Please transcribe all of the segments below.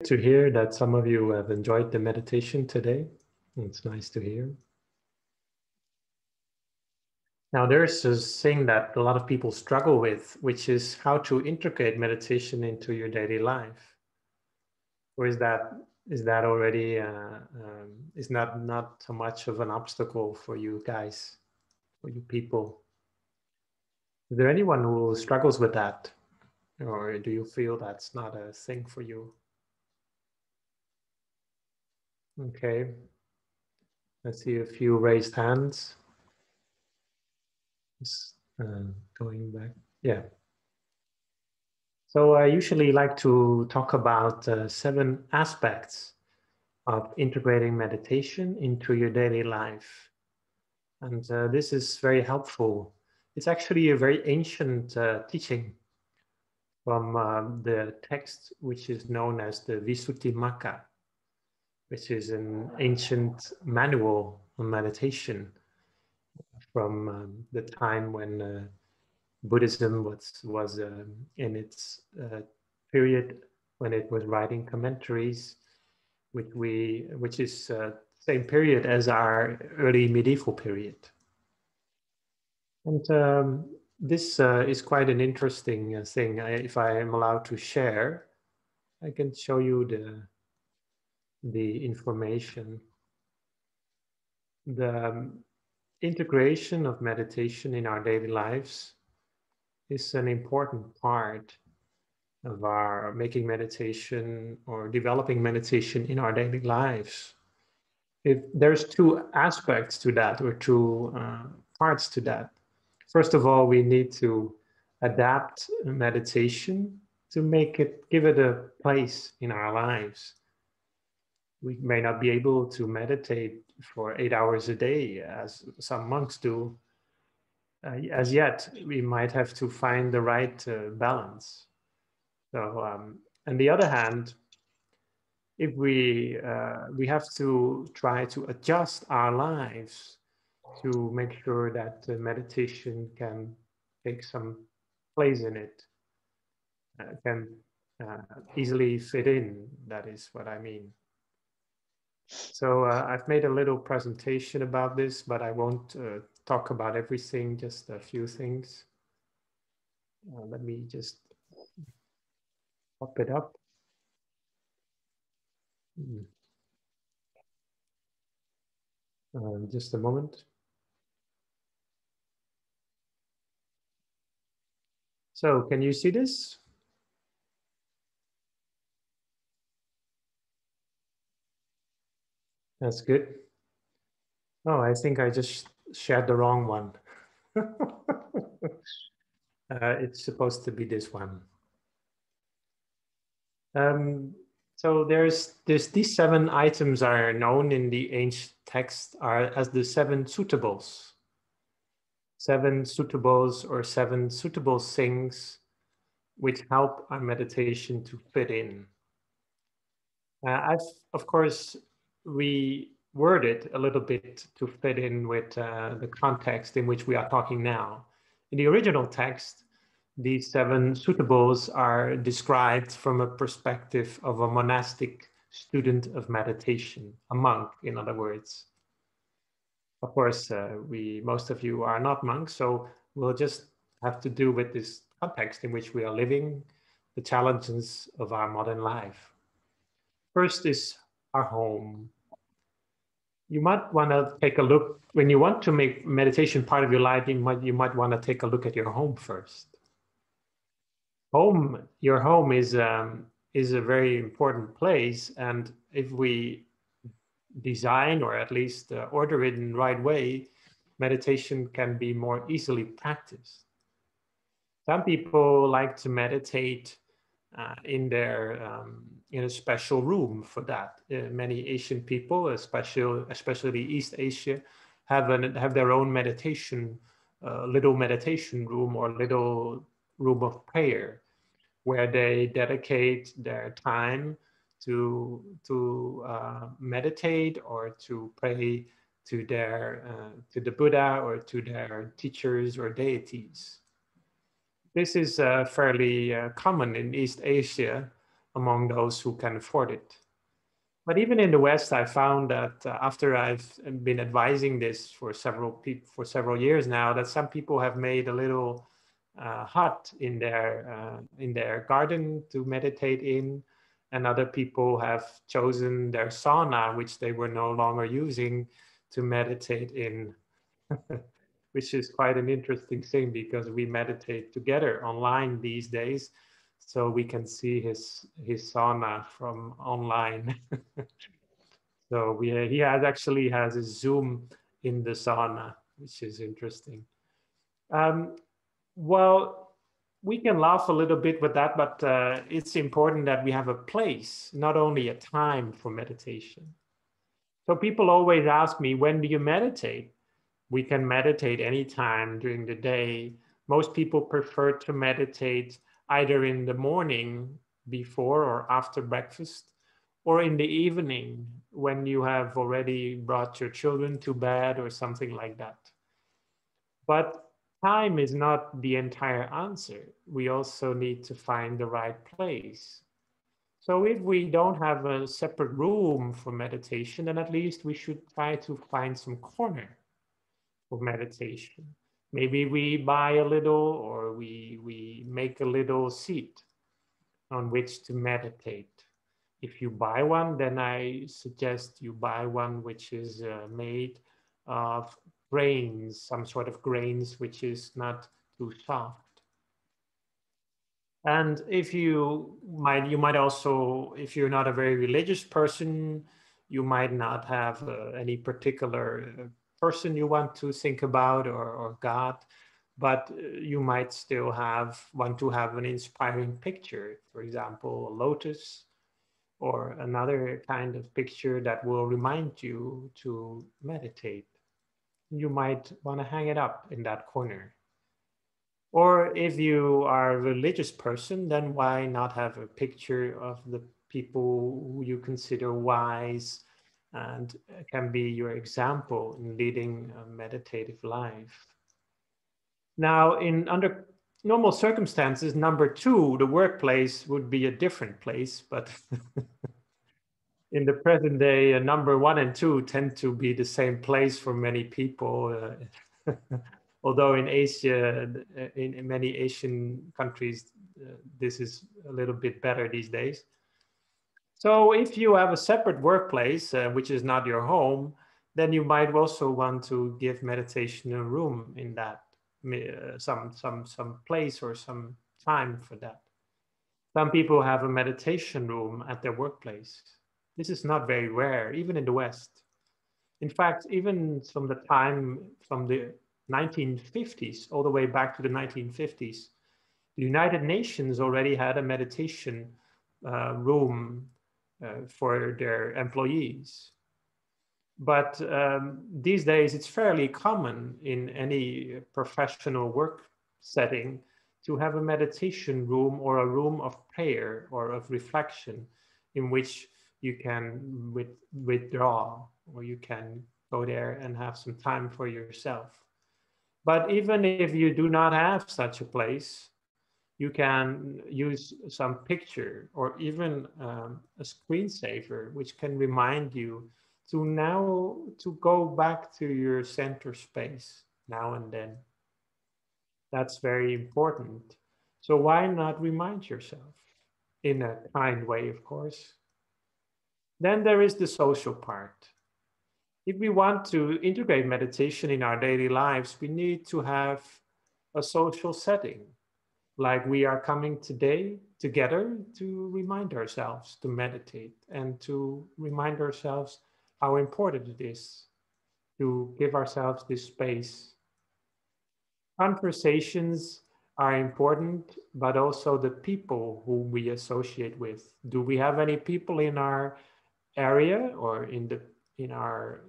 To hear that some of you have enjoyed the meditation today. It's nice to hear. Now, there's this thing that a lot of people struggle with, which is how to integrate meditation into your daily life. Or is that already is not so much of an obstacle for you guys, for you people? Is there anyone who struggles with that, or do you feel that's not a thing for you? Okay, let's see a few raised hands. Just going back. Yeah. So I usually like to talk about 7 aspects of integrating meditation into your daily life. And this is very helpful. It's actually a very ancient teaching from the text which is known as the Visuddhimagga, which is an ancient manual on meditation from the time when Buddhism was in its period when it was writing commentaries, which is same period as our early medieval period. And this is quite an interesting thing. If I am allowed to share, I can show you the information. The integration of meditation in our daily lives is an important part of our making meditation or developing meditation in our daily lives. If there's 2 aspects to that, or 2 parts to that. First of all, we need to adapt meditation to give it a place in our lives. We may not be able to meditate for 8 hours a day, as some monks do. As yet, we might have to find the right balance. So, on the other hand, if we have to try to adjust our lives to make sure that meditation can take some place in it, can easily fit in. That is what I mean. So I've made a little presentation about this, but I won't talk about everything, just a few things. Let me just pop it up. Just a moment. So can you see this? That's good. Oh, I think I just shared the wrong one. It's supposed to be this one. So these 7 items are known in the ancient text as the 7 suitables. 7 suitables, or 7 suitable things which help our meditation to fit in. Of course, we word it a little bit to fit in with the context in which we are talking now. In the original text, these 7 suitables are described from a perspective of a monastic student of meditation, a monk, in other words. Of course, most of you are not monks, so we'll just have to do with this context in which we are living, the challenges of our modern life. First is our home. You might want to take a look, when you want to make meditation part of your life, you might want to take a look at your home first. Your home is a very important place, and if we design, or at least order it in the right way, meditation can be more easily practiced. Some people like to meditate in a special room for that. Many Asian people, especially East Asia, have their own little meditation room, or little room of prayer, where they dedicate their time to meditate or to pray to the Buddha or to their teachers or deities. This is fairly common in East Asia, among those who can afford it. But even in the West, I found that after I've been advising this for several years now, that some people have made a little hut in their garden to meditate in, and other people have chosen their sauna, which they were no longer using, to meditate in, which is quite an interesting thing because we meditate together online these days, so we can see his sauna from online. So he has a Zoom in the sauna, which is interesting. Um, well, we can laugh a little bit with that, but it's important that we have a place, not only a time for meditation. So people always ask me, when do you meditate? We can meditate anytime during the day. Most people prefer to meditate either in the morning before or after breakfast, or in the evening when you have already brought your children to bed or something like that. But time is not the entire answer. We also need to find the right place. So if we don't have a separate room for meditation, then at least we should try to find some corner for meditation. Maybe we buy a little, or we make a little seat on which to meditate. If you buy one, then I suggest you buy one which is made of grains, some sort of grains which is not too soft. And if you might also, if you're not a very religious person, you might not have any particular person you want to think about, or God, but you might still want to have an inspiring picture, for example, a lotus, or another kind of picture that will remind you to meditate. You might want to hang it up in that corner. Or if you are a religious person, then why not have a picture of the people who you consider wise and can be your example in leading a meditative life? Now, under normal circumstances, number two, the workplace would be a different place, but in the present day, number one and two tend to be the same place for many people. Although in Asia, in many Asian countries, this is a little bit better these days. So if you have a separate workplace, which is not your home, then you might also want to give meditation a room in that, some place or some time for that. Some people have a meditation room at their workplace. This is not very rare, even in the West. In fact, even from the 1950s, all the way back to the 1950s, the United Nations already had a meditation room for their employees. But these days, it's fairly common in any professional work setting to have a meditation room or a room of prayer or of reflection in which you can withdraw, or you can go there and have some time for yourself. But even if you do not have such a place, you can use some picture or even a screensaver, which can remind you to go back to your center space now and then. That's very important. So why not remind yourself in a kind way, of course? Then there is the social part. If we want to integrate meditation in our daily lives, we need to have a social setting. Like we are coming today together to remind ourselves to meditate and to remind ourselves how important it is to give ourselves this space. Conversations are important, but also the people who we associate with. Do we have any people in our area or in our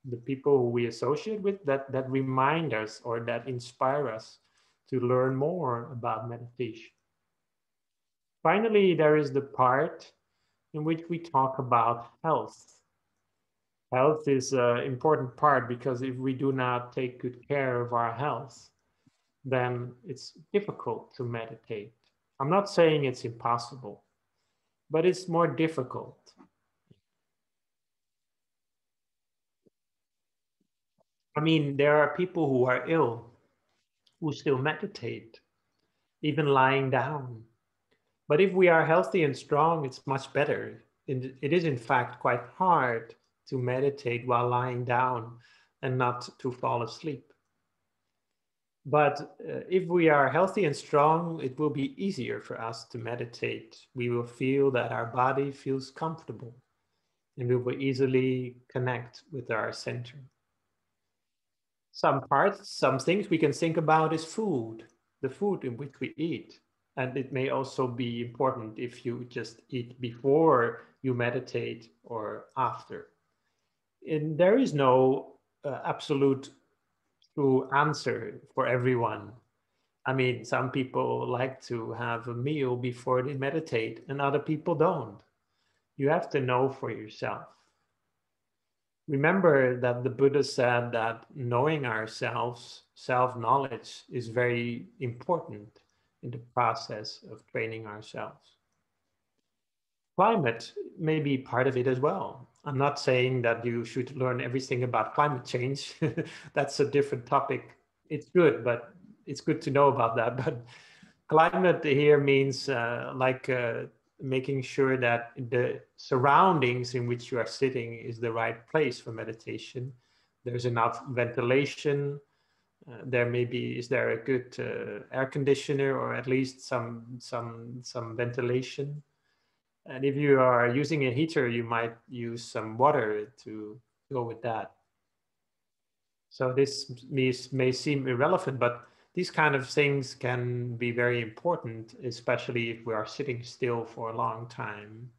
the people who we associate with that remind us or that inspire us to learn more about meditation? Finally, there is the part in which we talk about health. Health is an important part because if we do not take good care of our health, then it's difficult to meditate. I'm not saying it's impossible, but it's more difficult. I mean, there are people who are ill who still meditate, even lying down. But if we are healthy and strong, it's much better. It is, in fact, quite hard to meditate while lying down and not to fall asleep. But if we are healthy and strong, it will be easier for us to meditate. We will feel that our body feels comfortable and we will easily connect with our center. Some parts, some things we can think about is food, the food in which we eat. And it may also be important if you just eat before you meditate or after. And there is no absolute true answer for everyone. I mean, some people like to have a meal before they meditate, and other people don't. You have to know for yourself. Remember that the Buddha said that knowing ourselves, self-knowledge, is very important in the process of training ourselves. Climate may be part of it as well. I'm not saying that you should learn everything about climate change. That's a different topic. It's good, but it's good to know about that. But climate here means making sure that the surroundings in which you are sitting is the right place for meditation. There's enough ventilation. There may be, is there a good air conditioner or at least some ventilation? And if you are using a heater, you might use some water to go with that. So this may seem irrelevant, but these kind of things can be very important, especially if we are sitting still for a long time.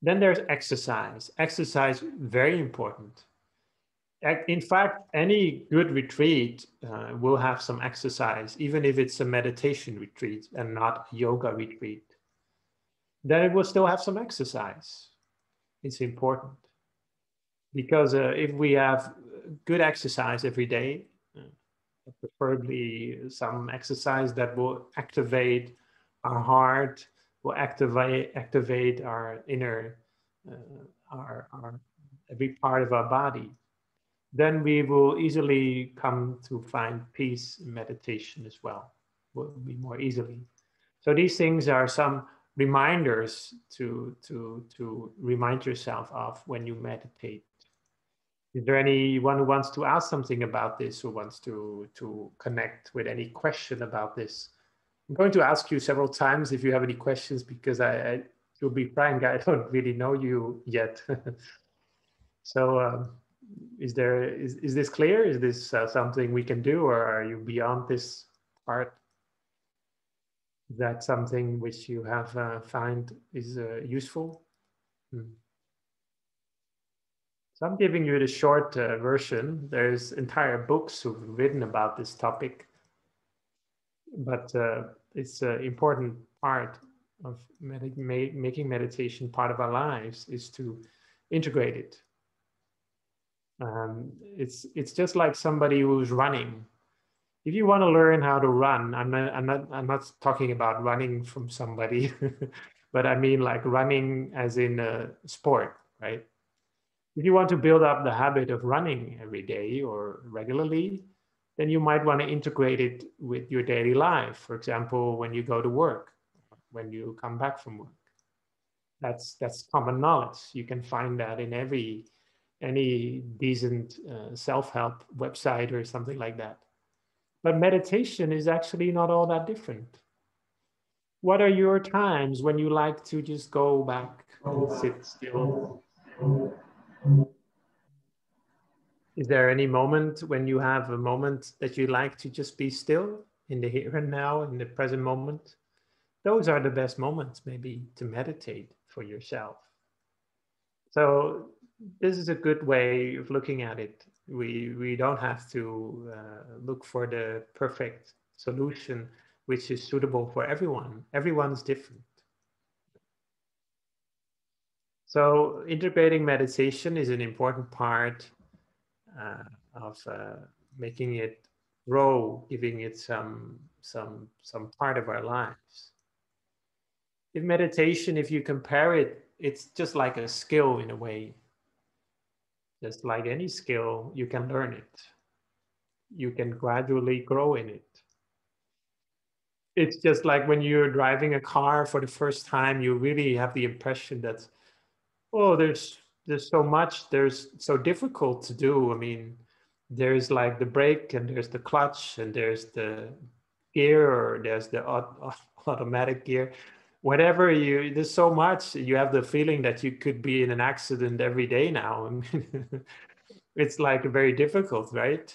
Then there's exercise. Exercise, very important. In fact, any good retreat will have some exercise, even if it's a meditation retreat and not a yoga retreat. Then it will still have some exercise. It's important because if we have good exercise every day, preferably some exercise that will activate our heart, will activate our inner, our every part of our body, then we will easily come to find peace in meditation as well. Will be more easily. So these things are some reminders to remind yourself of when you meditate. Is there anyone who wants to ask something about this, who wants to connect with any question about this? I'm going to ask you several times if you have any questions, because to be frank, I don't really know you yet. So is this clear? Is this something we can do, or are you beyond this part? Is that something which you have find is useful? Hmm. So I'm giving you the short version. There's entire books who've written about this topic, but it's an important part of making meditation part of our lives is to integrate it. It's just like somebody who's running. If you want to learn how to run, I'm not talking about running from somebody, but I mean like running as in a sport, right? If you want to build up the habit of running every day or regularly, then you might want to integrate it with your daily life. For example, when you go to work, when you come back from work. That's common knowledge. You can find that in any decent self-help website or something like that. But meditation is actually not all that different. What are your times when you like to just go back and sit still? Is there any moment when you have a moment that you like to just be still in the here and now, in the present moment? Those are the best moments, maybe, to meditate for yourself. So this is a good way of looking at it. We don't have to look for the perfect solution, which is suitable for everyone. Everyone's different. So integrating meditation is an important part uh, of making it grow, giving it some part of our lives. In meditation, if you compare it, it's just like a skill in a way. Just like any skill, you can learn it. You can gradually grow in it. It's just like when you're driving a car for the first time, you really have the impression that, oh, there's so much, there's so difficult to do. I mean, there's like the brake and there's the clutch and there's the gear or there's the automatic gear. Whatever you, there's so much. You have the feeling that you could be in an accident every day now. I mean, it's like very difficult, right?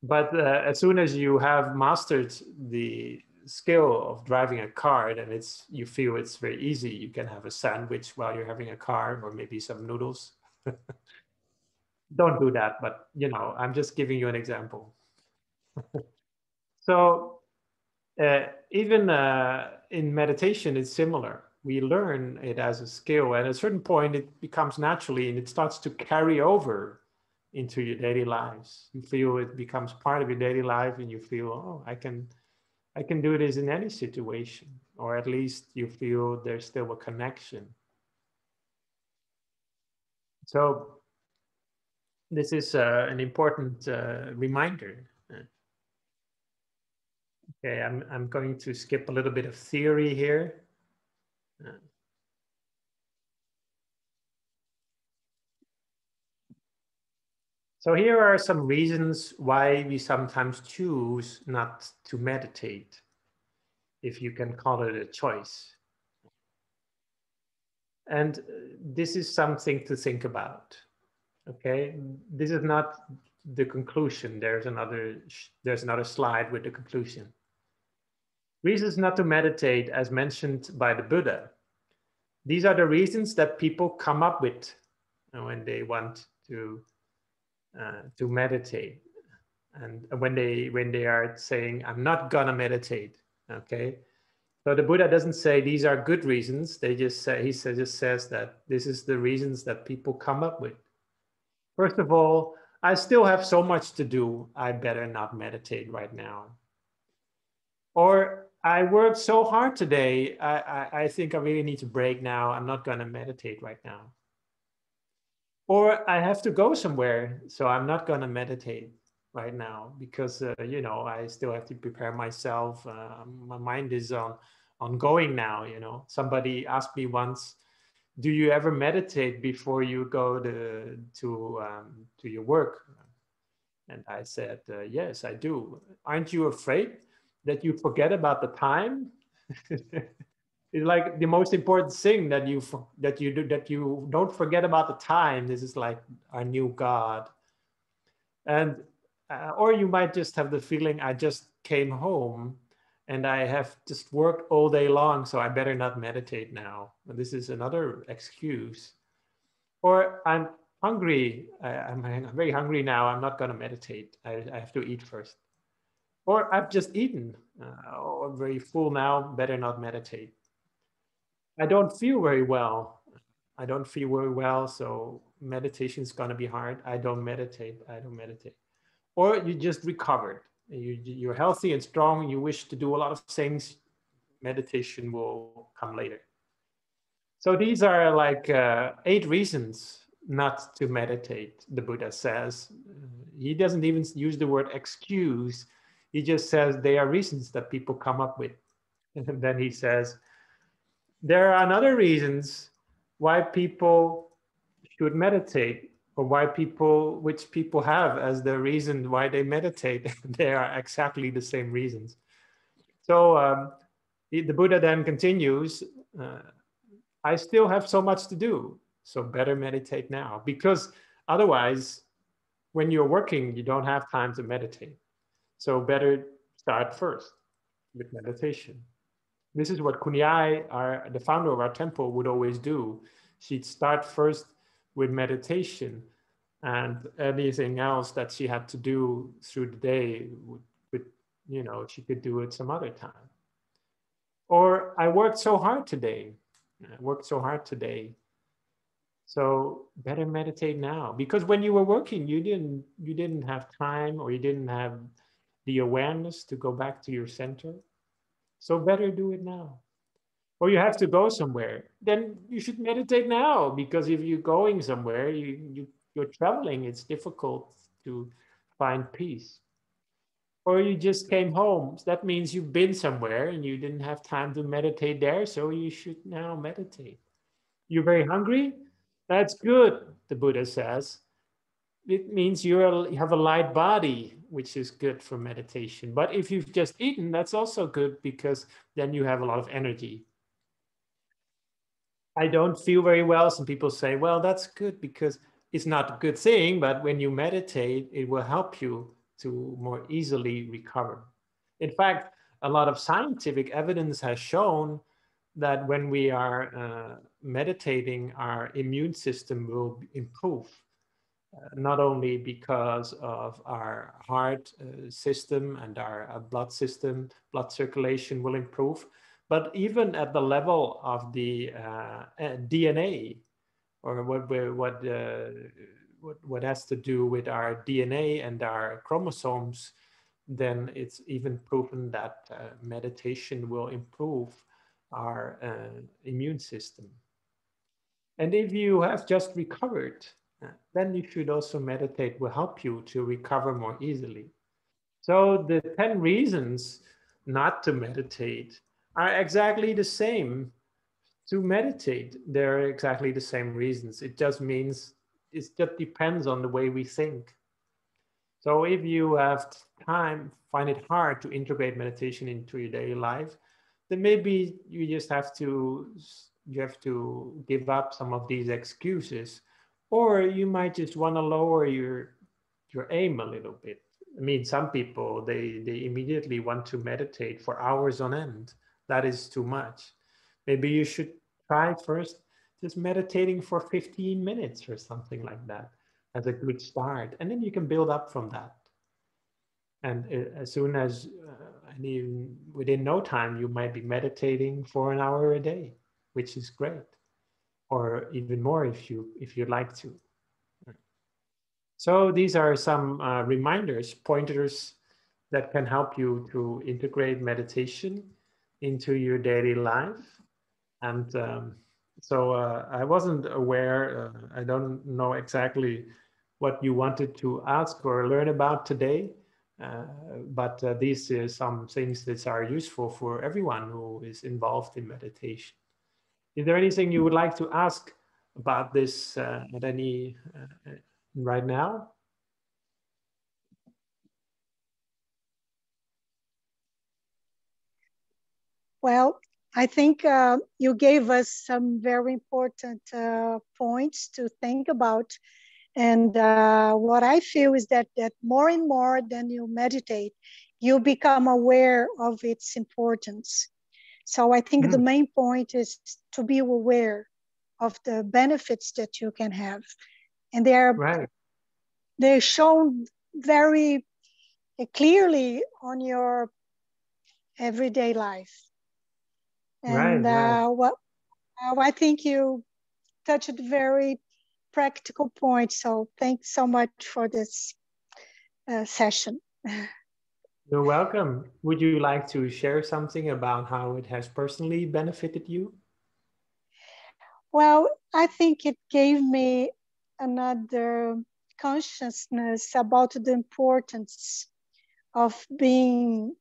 But as soon as you have mastered the skill of driving a car, then it's you feel it's very easy. You can have a sandwich while you're having a car, or maybe some noodles. Don't do that, but I'm just giving you an example. So even in meditation, it's similar. We learn it as a skill, and at a certain point, it becomes naturally, and it starts to carry over into your daily lives. You feel it becomes part of your daily life, and you feel, oh, I can do this in any situation, or at least you feel there's still a connection. So this is an important reminder. Okay, I'm going to skip a little bit of theory here. Uh, So here are some reasons why we sometimes choose not to meditate, if you can call it a choice. And this is something to think about. Okay, this is not the conclusion. There's another slide with the conclusion. Reasons not to meditate, as mentioned by the Buddha. These are the reasons that people come up with when they want to meditate, and when they are saying, "I'm not gonna meditate." Okay, so the Buddha doesn't say these are good reasons. Just says that this is the reasons that people come up with. First of all, I still have so much to do. I better not meditate right now. Or I worked so hard today. I think I really need to break now. I'm not going to meditate right now. Or I have to go somewhere. So I'm not going to meditate right now because, I still have to prepare myself. My mind is on going now. Somebody asked me once, do you ever meditate before you go to your work? And I said, yes, I do. Aren't you afraid that you forget about the time? It's like the most important thing that you don't forget about the time. This is like our new God. And or you might just have the feeling, I just came home and I have just worked all day long, so I better not meditate now. And this is another excuse. Or I'm hungry. I'm very hungry now. I'm not going to meditate. I have to eat first. Or I've just eaten. Or I'm very full now. Better not meditate. I don't feel very well. I don't feel very well. So meditation is going to be hard. I don't meditate. I don't meditate. Or you just recovered. You're healthy and strong. You wish to do a lot of things. Meditation will come later. So these are like 8 reasons not to meditate, the Buddha says. He doesn't even use the word excuse. He just says they are reasons that people come up with. And then he says, there are other reasons why people should meditate, or which people have as the reason why they meditate. They are exactly the same reasons. So the Buddha then continues, uh, I still have so much to do. So better meditate now, because otherwise, when you're working, you don't have time to meditate. So better start first with meditation. This is what Kunyai, the founder of our temple, would always do. She'd start first with meditation, and anything else that she had to do through the day she could do it some other time. Or I worked so hard today. I worked so hard today. So better meditate now, because when you were working, you didn't have time, or you didn't have the awareness to go back to your center. So better do it now. or you have to go somewhere, then you should meditate now, because if you're going somewhere, you're traveling, it's difficult to find peace. Or you just came home, that means you've been somewhere and you didn't have time to meditate there, so you should now meditate. You're very hungry? That's good, the Buddha says. It means you have a light body, which is good for meditation. But if you've just eaten, that's also good, because then you have a lot of energy. I don't feel very well. Some people say, well, that's good because it's not a good thing, but when you meditate, it will help you to more easily recover. In fact, a lot of scientific evidence has shown that when we are meditating, our immune system will improve, not only because of our heart system and our blood system, blood circulation will improve, but even at the level of the DNA, or what has to do with our DNA and our chromosomes, then it's even proven that meditation will improve our immune system. And if you have just recovered, then you should also meditate, will help you to recover more easily. So the 10 reasons not to meditate are exactly the same to meditate. They're exactly the same reasons. It just means it just depends on the way we think. So if you have time, find it hard to integrate meditation into your daily life, then maybe you have to give up some of these excuses, or you might just want to lower your aim a little bit. I mean, some people they immediately want to meditate for hours on end. That is too much. Maybe you should try first just meditating for 15 minutes or something like that as a good start, and then you can build up from that. And as soon as and even within no time, you might be meditating for an hour a day, which is great, or even more if you'd like to. So these are some reminders, pointers that can help you to integrate meditation into your daily life. And so I wasn't aware, I don't know exactly what you wanted to ask or learn about today, but these are some things that are useful for everyone who is involved in meditation. Is there anything you would like to ask about this at any right now? Well, I think you gave us some very important points to think about. And what I feel is that more and more than you meditate, you become aware of its importance. So I think the Mm, main point is to be aware of the benefits that you can have. And right, they're shown very clearly on your everyday life. And right. I think you touched very practical points. So thanks so much for this session. You're welcome. Would you like to share something about how it has personally benefited you? Well, I think it gave me another consciousness about the importance of being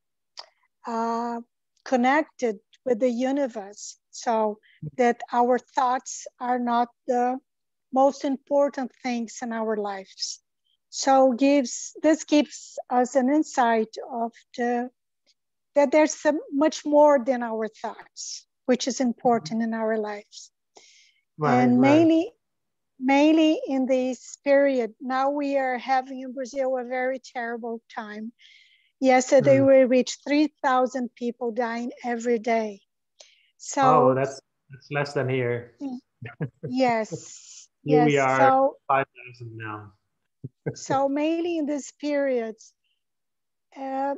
uh, connected with the universe, so that our thoughts are not the most important things in our lives. So this gives us an insight of that there's much more than our thoughts, which is important in our lives. Right, And right. mainly in this period, now we are having in Brazil a very terrible time. Yesterday, Mm. we reached 3,000 people dying every day. Oh, So, that's less than here. yes, Here we yes. are, 5,000 now. So mainly in this period, uh,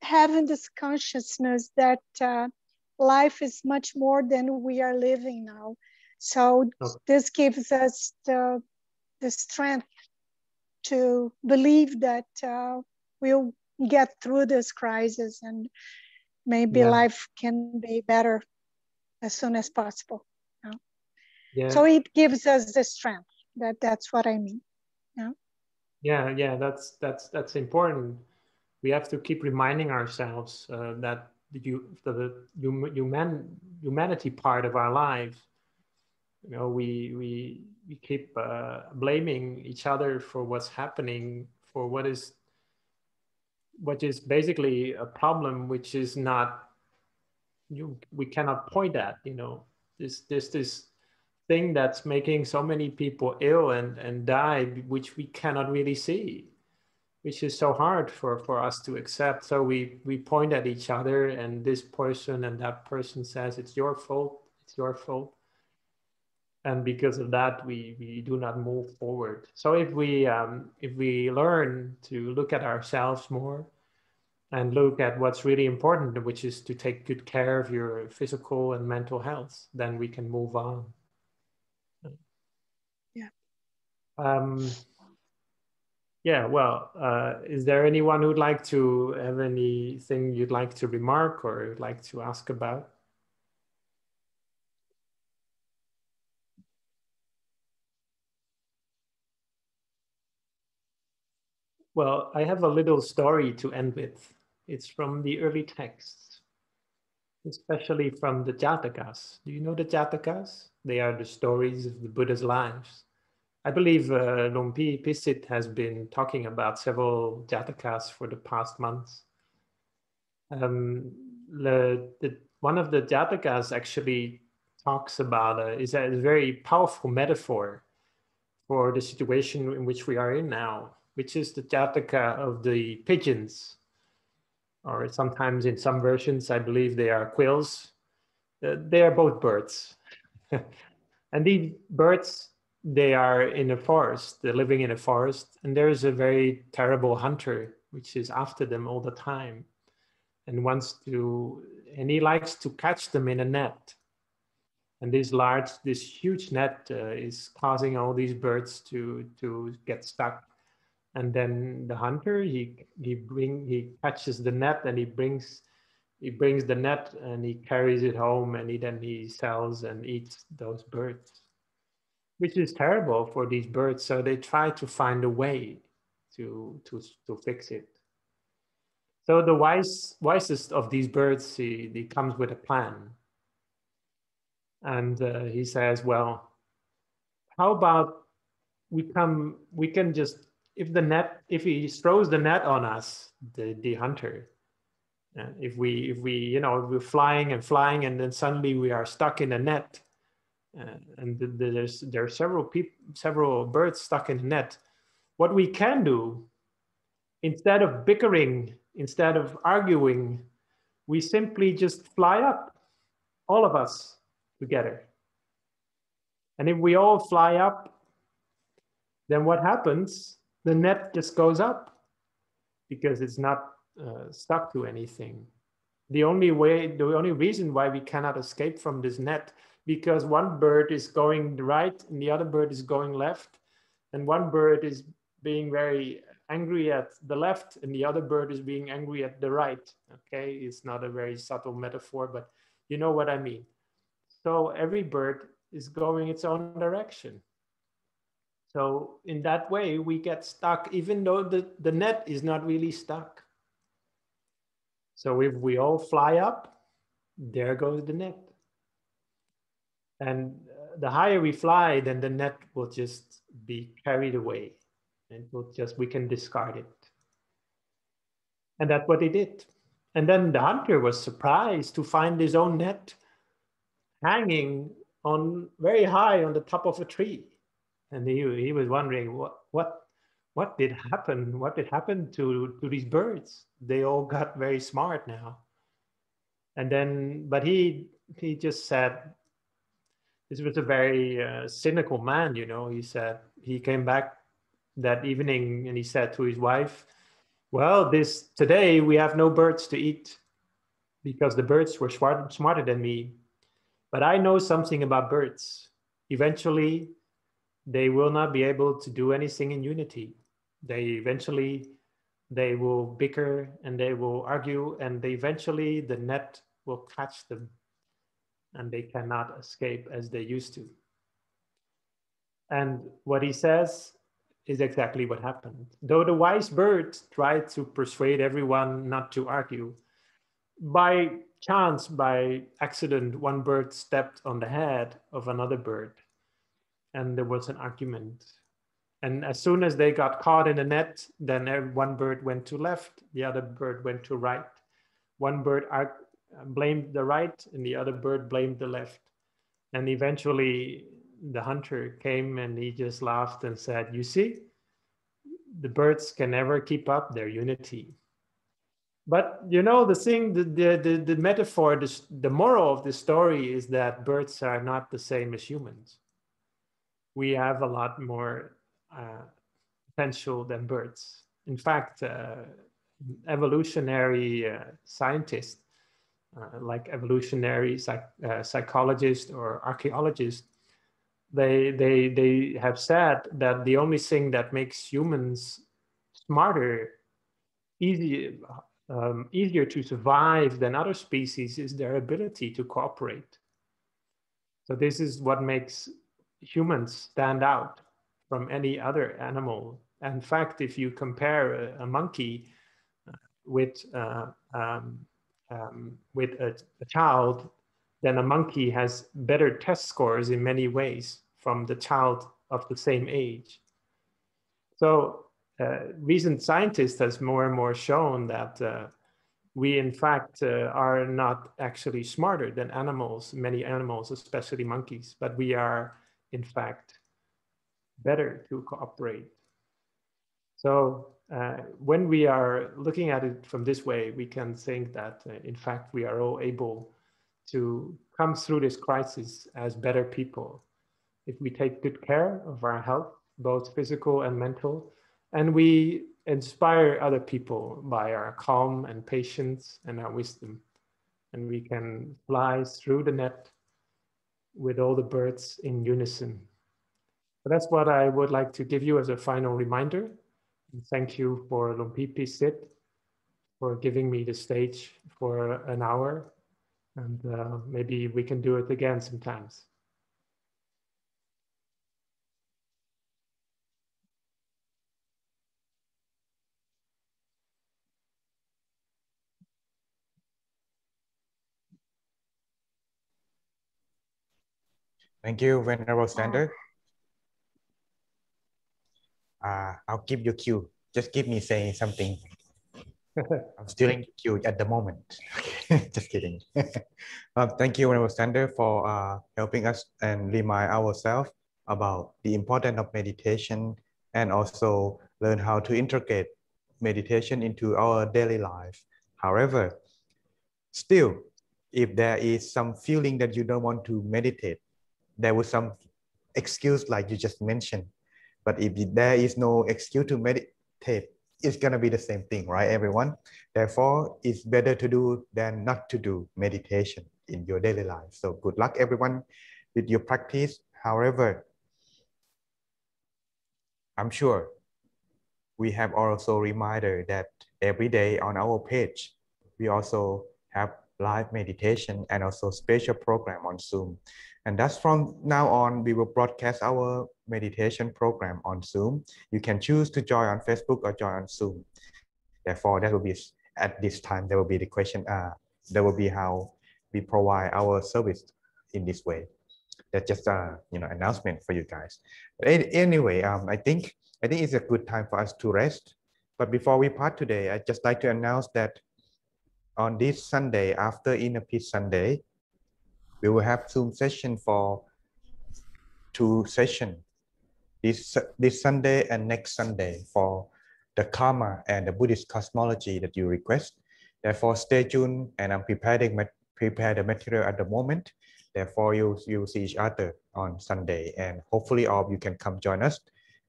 having this consciousness that life is much more than we are living now. So Okay. this gives us the strength to believe that we'll get through this crisis and maybe Yeah. life can be better. as soon as possible. Yeah. So it gives us the strength. That's what I mean. Yeah. Yeah. That's important. We have to keep reminding ourselves that humanity part of our lives. We keep blaming each other for what's happening, for what is basically a problem, which is not we cannot point at. This thing that's making so many people ill and die, which we cannot really see, which is so hard for us to accept. So we point at each other, and this person and that person says it's your fault, it's your fault. And because of that, we do not move forward. So if we learn to look at ourselves more and look at what's really important, which is to take good care of your physical and mental health, then we can move on. Yeah. Yeah, well, is there anyone who'd like to have anything you'd like to remark or you'd like to ask about? Well, I have a little story to end with. It's from the early texts, especially from the Jatakas. Do you know the Jatakas? They are the stories of the Buddha's lives. I believe Lompi Pisit has been talking about several Jatakas for the past months. One of the Jatakas actually talks about is a very powerful metaphor for the situation in which we are in now, which is the Jataka of the pigeons, or sometimes in some versions, I believe they are quails. They are both birds. And these birds, they are in a forest, they're living in a forest, and there is a very terrible hunter which is after them all the time and and he likes to catch them in a net. And this huge net is causing all these birds to get stuck. And then the hunter, he catches the net and he brings the net and he carries it home and then he sells and eats those birds, which is terrible for these birds. So they try to find a way to fix it. So the wisest of these birds, he comes with a plan. And he says, well, how about we can just, if he throws the net on us, the hunter, if we're flying and flying and then suddenly we are stuck in a net, and there are several birds stuck in the net. What we can do, instead of bickering, instead of arguing, we simply just fly up, all of us together. And if we all fly up, then what happens? The net just goes up because it's not stuck to anything. The only reason why we cannot escape from this net, because one bird is going right and the other bird is going left, and one bird is being very angry at the left and the other bird is being angry at the right. Okay, it's not a very subtle metaphor, but you know what I mean. So every bird is going its own direction. So in that way, we get stuck, even though the net is not really stuck. So if we all fly up, there goes the net. And the higher we fly, then the net will just be carried away. And we can discard it. And that's what he did. And then the hunter was surprised to find his own net hanging on very high on the top of a tree. And he was wondering what did happen? What did happen to these birds? They all got very smart now. And then, but he just said, this was a very cynical man, He said he came back that evening and he said to his wife, well, today we have no birds to eat because the birds were smarter than me. But I know something about birds. Eventually, they will not be able to do anything in unity. They will bicker and they will argue, and eventually the net will catch them. and they cannot escape as they used to. And what he says is exactly what happened. Though the wise bird tried to persuade everyone not to argue, by chance, by accident, one bird stepped on the head of another bird, and there was an argument. And as soon as they got caught in a net, then one bird went to left, the other bird went to right. One bird blamed the right, and the other bird blamed the left. And eventually the hunter came and he just laughed and said, "You see, the birds can never keep up their unity." But you know, the thing, the metaphor, the moral of the story is that birds are not the same as humans. We have a lot more potential than birds. In fact, evolutionary scientists, like evolutionary psychologists or archaeologists, they have said that the only thing that makes humans smarter, easier to survive than other species is their ability to cooperate. So this is what makes humans stand out from any other animal. In fact, if you compare a monkey with a child, then a monkey has better test scores in many ways from the child of the same age. So recent scientists has more and more shown that we in fact are not actually smarter than animals, many animals, especially monkeys, but we are in fact better to cooperate. So when we are looking at it from this way, we can think that in fact we are all able to come through this crisis as better people if we take good care of our health, both physical and mental, and we inspire other people by our calm and patience and our wisdom. And we can fly through the net with all the birds in unison. So that's what I would like to give you as a final reminder. And thank you for Lumpipi Sit for giving me the stage for an hour. And maybe we can do it again sometimes. Thank you, Venerable Standard. I'll give you cue. Just give me saying something. I'm still in queue at the moment. Just kidding. Thank you, Venerable Standard, for helping us and remind ourselves about the importance of meditation and also learn how to integrate meditation into our daily life. However, still, if there is some feeling that you don't want to meditate, there was some excuse like you just mentioned. But if there is no excuse to meditate, it's going to be the same thing, right, everyone? Therefore, it's better to do than not to do meditation in your daily life. So good luck, everyone, with your practice. However, I'm sure we have also reminder that every day on our page, we also have live meditation and also special program on Zoom. And that's from now on, we will broadcast our meditation program on Zoom. You can choose to join on Facebook or join on Zoom. Therefore, that will be, at this time, there will be the question, that will be how we provide our service in this way. That's just a announcement for you guys. But anyway, I think it's a good time for us to rest. But before we part today, I'd just like to announce that on this Sunday, after Inner Peace Sunday, we will have Zoom session for 2 sessions. This Sunday and next Sunday for the Karma and the Buddhist cosmology that you request. Therefore, stay tuned, and I'm prepare the material at the moment. Therefore, you'll see each other on Sunday, and hopefully all of you can come join us.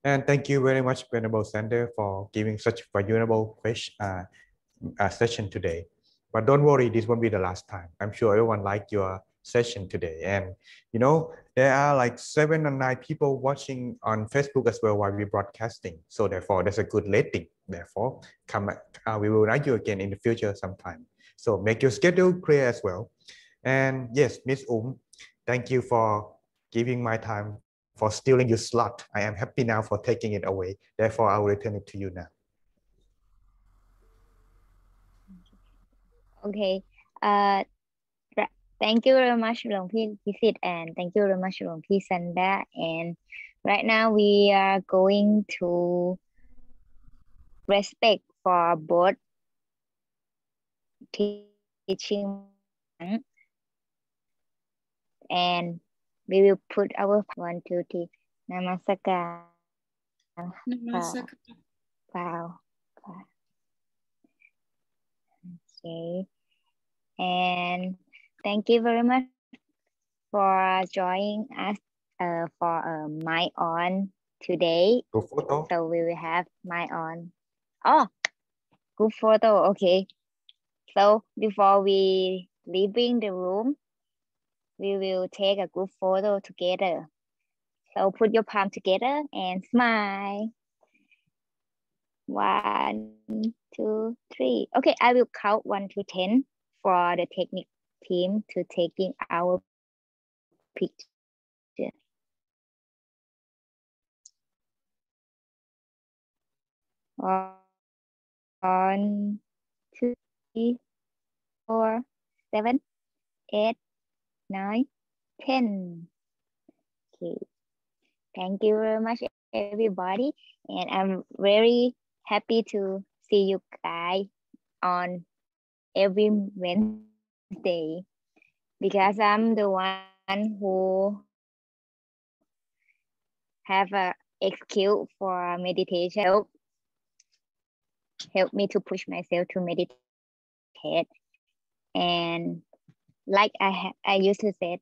And thank you very much, Venerable Sander, for giving such valuable session today. But don't worry, this won't be the last time. I'm sure everyone liked your session today. And there are like 7 or 9 people watching on Facebook as well while we're broadcasting. So therefore, that's a good rating. Therefore, we will write you again in the future sometime. So make your schedule clear as well. And yes, Miss thank you for giving my time, for stealing your slot. I am happy now for taking it away. Therefore, I will return it to you now. Okay. Thank you very much, Longpi Kisit, and thank you very much, Longpi Sanda. And right now we are going to respect for both teaching and we will put our 1, 2, 3. Namaskar. Namaskar. Wow. Okay. And thank you very much for joining us for my on today. Good photo. So we will have my on. Oh, good photo. Okay. So before we leaving the room, we will take a group photo together. So put your palm together and smile. 1, 2, 3. Okay, I will count 1 to 10 for the technique team to taking our picture. 1, 2, 3, 4, 7, 8, 9, 10. Okay. Thank you very much, everybody. And I'm very happy to see you guys on every Wednesday because I'm the one who have a excuse for meditation. Help me to push myself to meditate. And like I used to say,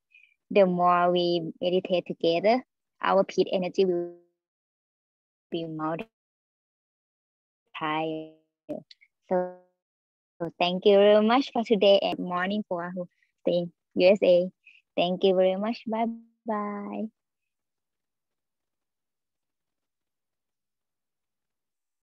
the more we meditate together, our peak energy will be multiplied. So thank you very much for today and morning for who staying USA. Thank you very much. Bye bye.